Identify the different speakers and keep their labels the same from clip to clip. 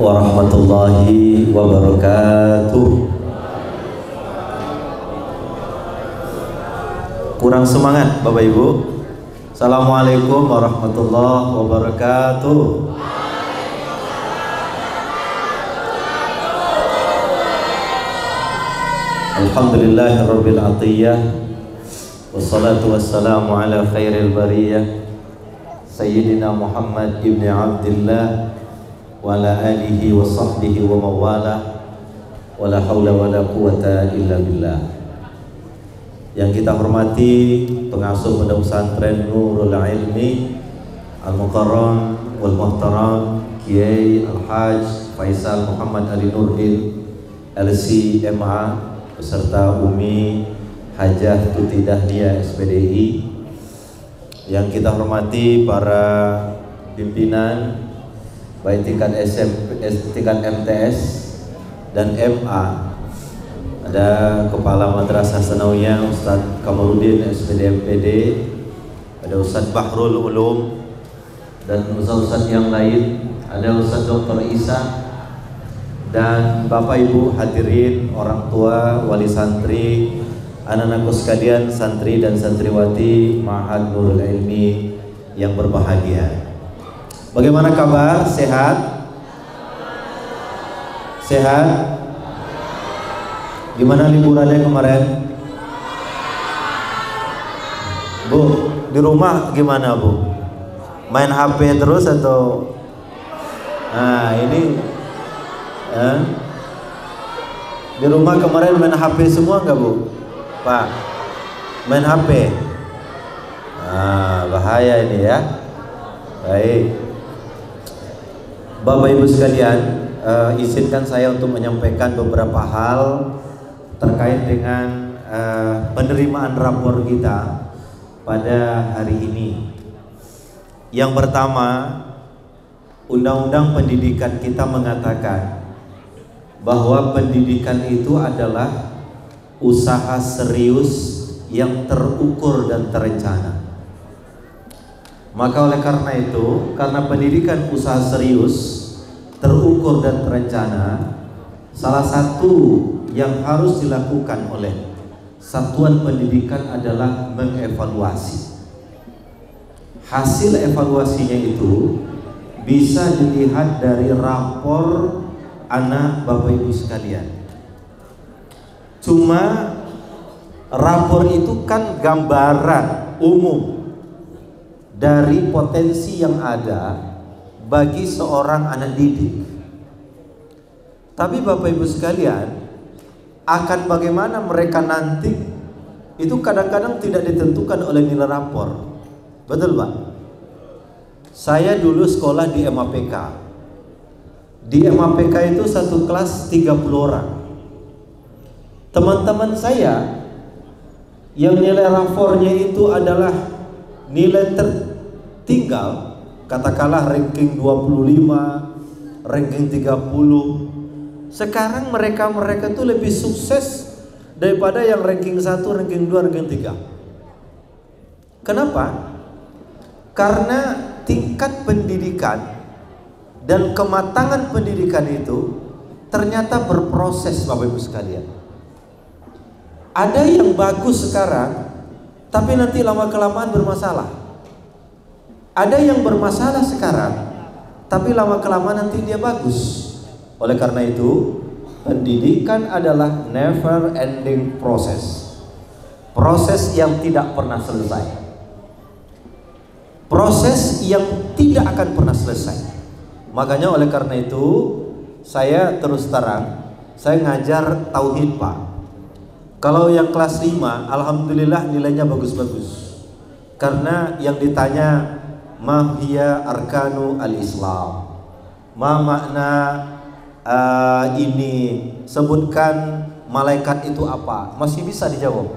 Speaker 1: warahmatullahi wabarakatuh. Kurang semangat Bapak Ibu. Assalamualaikum warahmatullahi wabarakatuh. Alhamdulillahirabbil atiyah. Wassalatu wassalamu ala khairil bariyah Sayyidina Muhammad ibn Abdillah wa ala alihi wa sahbihi wa mawalah wa la hawla wa la quwata illa billah. Yang kita hormati pengasuh Pondok Pesantren Nurul Ilmi Al-Mukarram wal Muhtaram Kiai Al-Haj Faisal Muhammad Ali Nurdin LC-MA beserta Umi Hajah Tuti Dahlia SPDI. Yang kita hormati para pimpinan baik tingkat SMP, tingkat MTS dan MA. Ada Kepala Madrasah Sanawiyah Ustadz Kamarudin SPD MPD, ada Ustadz Bahrul Ulum dan Ustadz yang lain, ada Ustadz Dr. Isa dan Bapak Ibu hadirin, orang tua, wali santri, anak-anakku sekalian, santri dan santriwati Ma'had Nurul Ilmi yang berbahagia. Bagaimana kabar? Sehat? Sehat? Gimana liburannya kemarin? Bu, di rumah gimana Bu? Main HP terus atau? Nah ini di rumah kemarin main HP semua nggak Bu? Pak, main HP. Nah, bahaya ini ya. Baik, Bapak Ibu sekalian, izinkan saya untuk menyampaikan beberapa hal terkait dengan penerimaan rapor kita pada hari ini. Yang pertama, Undang-Undang Pendidikan kita mengatakan bahwa pendidikan itu adalah usaha serius yang terukur dan terencana. Maka oleh karena itu, karena pendidikan usaha serius, terukur dan terencana, salah satu yang harus dilakukan oleh satuan pendidikan adalah mengevaluasi. Hasil evaluasinya itu bisa dilihat dari rapor anak Bapak Ibu sekalian. Cuma rapor itu kan gambaran umum dari potensi yang ada bagi seorang anak didik. Tapi Bapak Ibu sekalian, akan bagaimana mereka nanti itu kadang-kadang tidak ditentukan oleh nilai rapor. Betul Pak? Saya dulu sekolah di MAPK. Di MAPK itu satu kelas 30 orang. Teman-teman saya yang nilai rapornya itu adalah nilai tertinggal, katakanlah ranking 25, ranking 30. Sekarang mereka tuh lebih sukses daripada yang ranking 1, ranking 2, ranking 3. Kenapa? Karena tingkat pendidikan dan kematangan pendidikan itu ternyata berproses Bapak Ibu sekalian. Ada yang bagus sekarang, tapi nanti lama-kelamaan bermasalah. Ada yang bermasalah sekarang, tapi lama-kelamaan nanti dia bagus. Oleh karena itu, pendidikan adalah never ending process. Proses yang tidak pernah selesai. Proses yang tidak akan pernah selesai. Makanya oleh karena itu, saya terus terang, saya ngajar tauhid Pak. Kalau yang kelas 5, alhamdulillah nilainya bagus-bagus. Karena yang ditanya, ma hiya arkanu al-Islam, ma makna ini, sebutkan malaikat itu apa, masih bisa dijawab.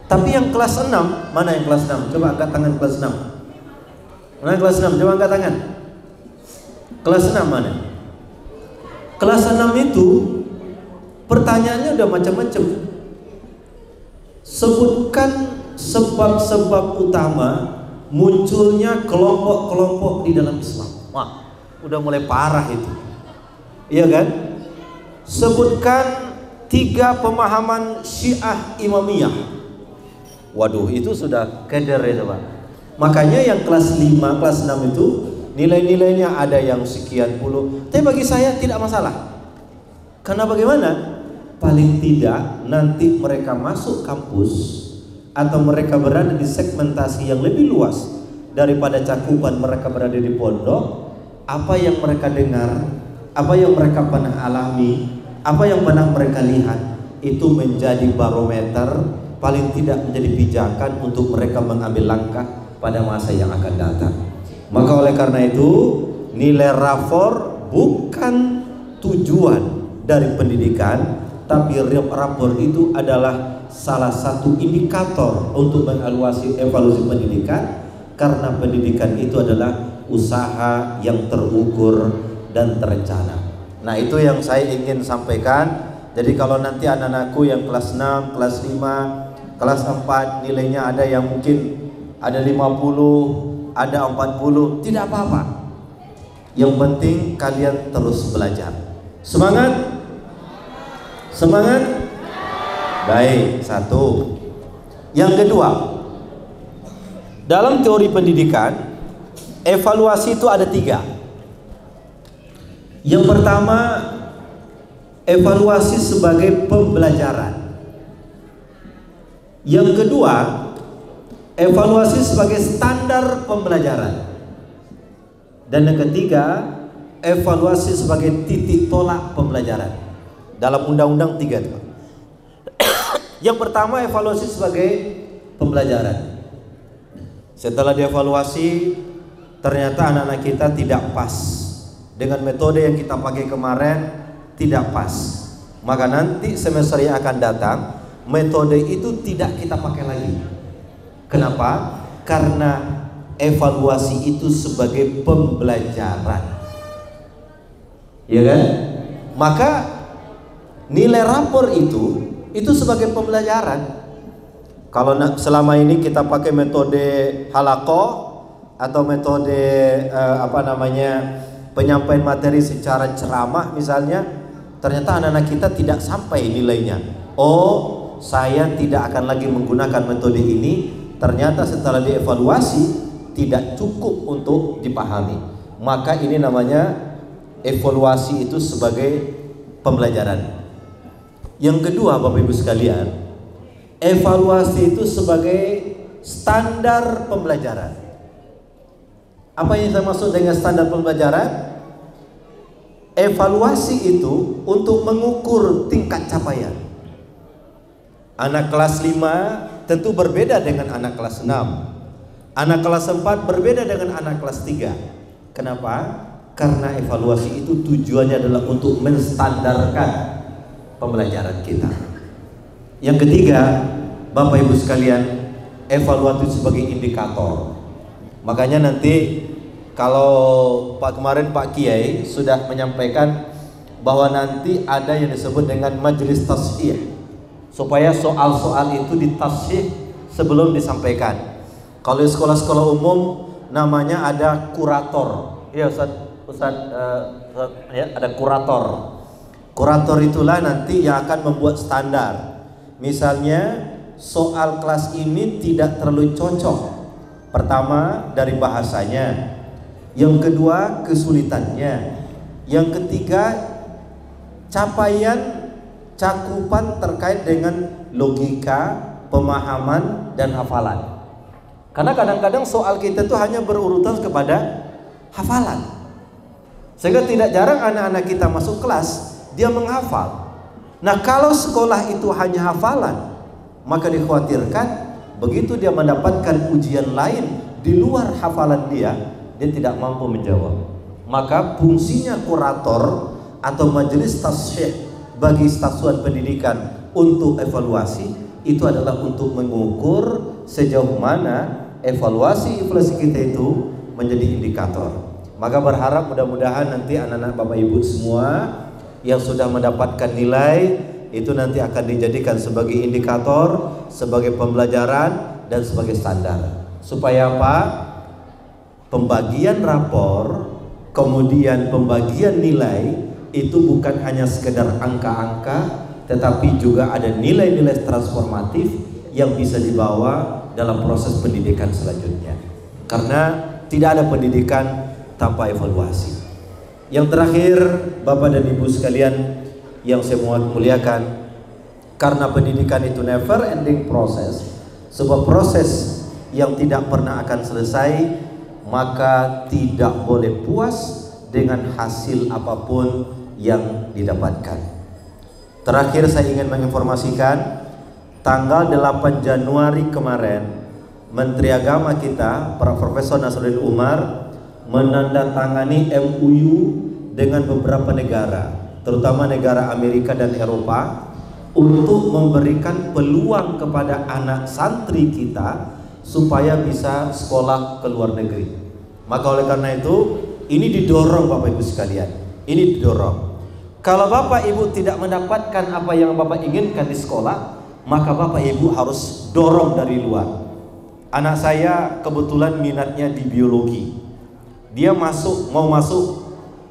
Speaker 1: Tapi yang kelas 6, mana yang kelas 6? Coba angkat tangan kelas 6. Mana kelas 6? Coba angkat tangan. Kelas 6 mana? Kelas 6 itu pertanyaannya udah macam-macam. Sebutkan sebab-sebab utama munculnya kelompok-kelompok di dalam Islam. Wah, udah mulai parah itu. Iya kan? Sebutkan 3 pemahaman Syiah Imamiyah. Waduh, itu sudah keder itu Pak. Makanya yang kelas 5, kelas 6 itu nilai-nilainya ada yang sekian puluh. Tapi bagi saya tidak masalah. Karena bagaimana? Paling tidak nanti mereka masuk kampus atau mereka berada di segmentasi yang lebih luas daripada cakupan mereka berada di pondok. Apa yang mereka dengar, apa yang mereka pernah alami, apa yang pernah mereka lihat, itu menjadi barometer, paling tidak menjadi pijakan untuk mereka mengambil langkah pada masa yang akan datang. Maka oleh karena itu, nilai rapor bukan tujuan dari pendidikan, tapi rapor itu adalah salah satu indikator untuk mengevaluasi pendidikan, karena pendidikan itu adalah usaha yang terukur dan terencana. Nah, itu yang saya ingin sampaikan. Jadi kalau nanti anak-anakku yang kelas 6, kelas 5, kelas 4 nilainya ada yang mungkin ada 50, ada 40, tidak apa-apa. Yang penting kalian terus belajar. Semangat? Semangat? Baik, satu. Yang kedua, dalam teori pendidikan, evaluasi itu ada 3. Yang pertama, evaluasi sebagai pembelajaran. Yang kedua, evaluasi sebagai standar pembelajaran. Dan yang ketiga, evaluasi sebagai titik tolak pembelajaran. Dalam undang-undang 3 itu. Yang pertama, evaluasi sebagai pembelajaran. Setelah dievaluasi, ternyata anak-anak kita tidak pas dengan metode yang kita pakai kemarin, tidak pas. Maka nanti semester yang akan datang, metode itu tidak kita pakai lagi. Kenapa? Karena evaluasi itu sebagai pembelajaran, ya kan? Maka nilai rapor itu sebagai pembelajaran. Kalau selama ini kita pakai metode halaqah atau metode penyampaian materi secara ceramah misalnya, ternyata anak-anak kita tidak sampai nilainya. Oh, saya tidak akan lagi menggunakan metode ini. Ternyata setelah dievaluasi tidak cukup untuk dipahami. Maka ini namanya evaluasi itu sebagai pembelajaran. Yang kedua, Bapak Ibu sekalian, evaluasi itu sebagai standar pembelajaran. Apa yang saya maksud dengan standar pembelajaran? Evaluasi itu untuk mengukur tingkat capaian. Anak kelas 5 tentu berbeda dengan anak kelas 6. Anak kelas 4 berbeda dengan anak kelas 3. Kenapa? Karena evaluasi itu tujuannya adalah untuk menstandarkan pembelajaran kita. Yang ketiga, Bapak Ibu sekalian, evaluasi sebagai indikator. Makanya nanti kalau kemarin Pak Kiai sudah menyampaikan bahwa nanti ada yang disebut dengan majelis tashih, supaya soal-soal itu ditashih sebelum disampaikan. Kalau di sekolah-sekolah umum namanya ada kurator. Ya Ustaz, ya, ada kurator. Kurator itulah nanti yang akan membuat standar. Misalnya soal kelas ini tidak terlalu cocok. Pertama, dari bahasanya. Yang kedua, kesulitannya. Yang ketiga, capaian cakupan terkait dengan logika, pemahaman, dan hafalan. Karena kadang-kadang soal kita itu hanya berurutan kepada hafalan. Sehingga tidak jarang anak-anak kita masuk kelas, dia menghafal. Nah, kalau sekolah itu hanya hafalan, maka dikhawatirkan begitu dia mendapatkan ujian lain di luar hafalan dia tidak mampu menjawab. Maka fungsinya kurator atau majelis tashih bagi stasiun pendidikan untuk evaluasi itu adalah untuk mengukur sejauh mana evaluasi kita itu menjadi indikator. Maka berharap mudah-mudahan nanti anak-anak Bapak Ibu semua yang sudah mendapatkan nilai itu nanti akan dijadikan sebagai indikator, sebagai pembelajaran, dan sebagai standar. Supaya apa? Pembagian rapor, kemudian pembagian nilai itu bukan hanya sekedar angka-angka, tetapi juga ada nilai-nilai transformatif yang bisa dibawa dalam proses pendidikan selanjutnya. Karena tidak ada pendidikan tanpa evaluasi. Yang terakhir, Bapak dan Ibu sekalian yang saya muliakan, karena pendidikan itu never ending proses, sebuah proses yang tidak pernah akan selesai, maka tidak boleh puas dengan hasil apapun yang didapatkan. Terakhir saya ingin menginformasikan, tanggal 8 Januari kemarin Menteri Agama kita, Profesor Nasaruddin Umar, menandatangani MOU dengan beberapa negara, terutama negara Amerika dan Eropa, untuk memberikan peluang kepada anak santri kita supaya bisa sekolah ke luar negeri. Maka oleh karena itu, ini didorong Bapak Ibu sekalian. Ini didorong. Kalau Bapak Ibu tidak mendapatkan apa yang Bapak inginkan di sekolah, maka Bapak Ibu harus dorong dari luar. Anak saya kebetulan minatnya di biologi. Dia mau masuk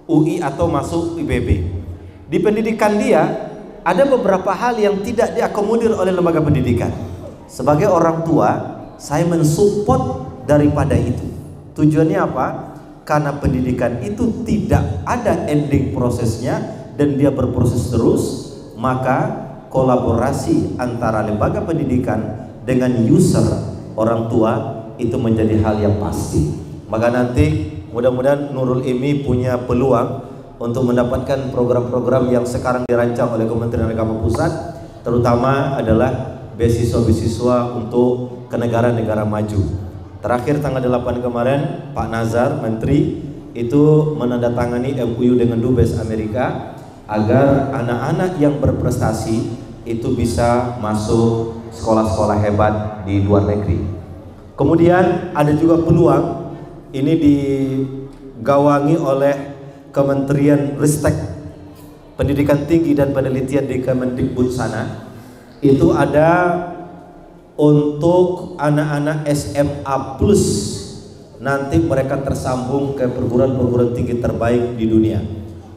Speaker 1: UI atau masuk IPB. Di pendidikan dia ada beberapa hal yang tidak diakomodir oleh lembaga pendidikan. Sebagai orang tua, saya mensupport daripada itu. Tujuannya apa? Karena pendidikan itu tidak ada ending prosesnya dan dia berproses terus, maka kolaborasi antara lembaga pendidikan dengan user orang tua itu menjadi hal yang pasti. Maka nanti mudah-mudahan Nurul Ilmi punya peluang untuk mendapatkan program-program yang sekarang dirancang oleh Kementerian Agama Pusat, terutama adalah beasiswa-beasiswa untuk ke negara-negara maju. Terakhir tanggal 8 kemarin Pak Nazar Menteri itu menandatangani MOU dengan Dubes Amerika agar anak-anak yang berprestasi itu bisa masuk sekolah-sekolah hebat di luar negeri. Kemudian ada juga peluang, ini digawangi oleh Kementerian Ristek Pendidikan Tinggi dan Penelitian di Kemendikbud sana. Itu ada untuk anak-anak SMA plus, nanti mereka tersambung ke perguruan-perguruan tinggi terbaik di dunia.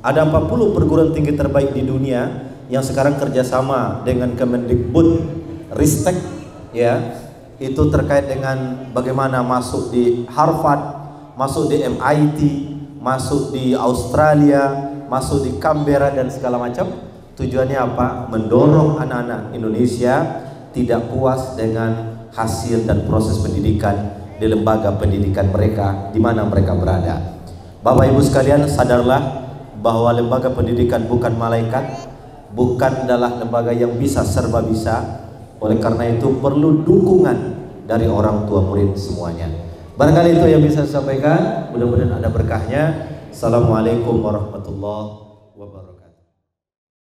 Speaker 1: Ada 40 perguruan tinggi terbaik di dunia yang sekarang kerjasama dengan Kemendikbud Ristek, ya, itu terkait dengan bagaimana masuk di Harvard, masuk di MIT, masuk di Australia, masuk di Canberra dan segala macam. Tujuannya apa? Mendorong anak-anak Indonesia tidak puas dengan hasil dan proses pendidikan di lembaga pendidikan mereka di mana mereka berada. Bapak Ibu sekalian, sadarlah bahwa lembaga pendidikan bukan malaikat, bukan adalah lembaga yang bisa serba bisa. Oleh karena itu perlu dukungan dari orang tua murid semuanya. Barangkali itu yang bisa saya sampaikan, mudah-mudahan ada berkahnya. Assalamualaikum warahmatullahi wabarakatuh.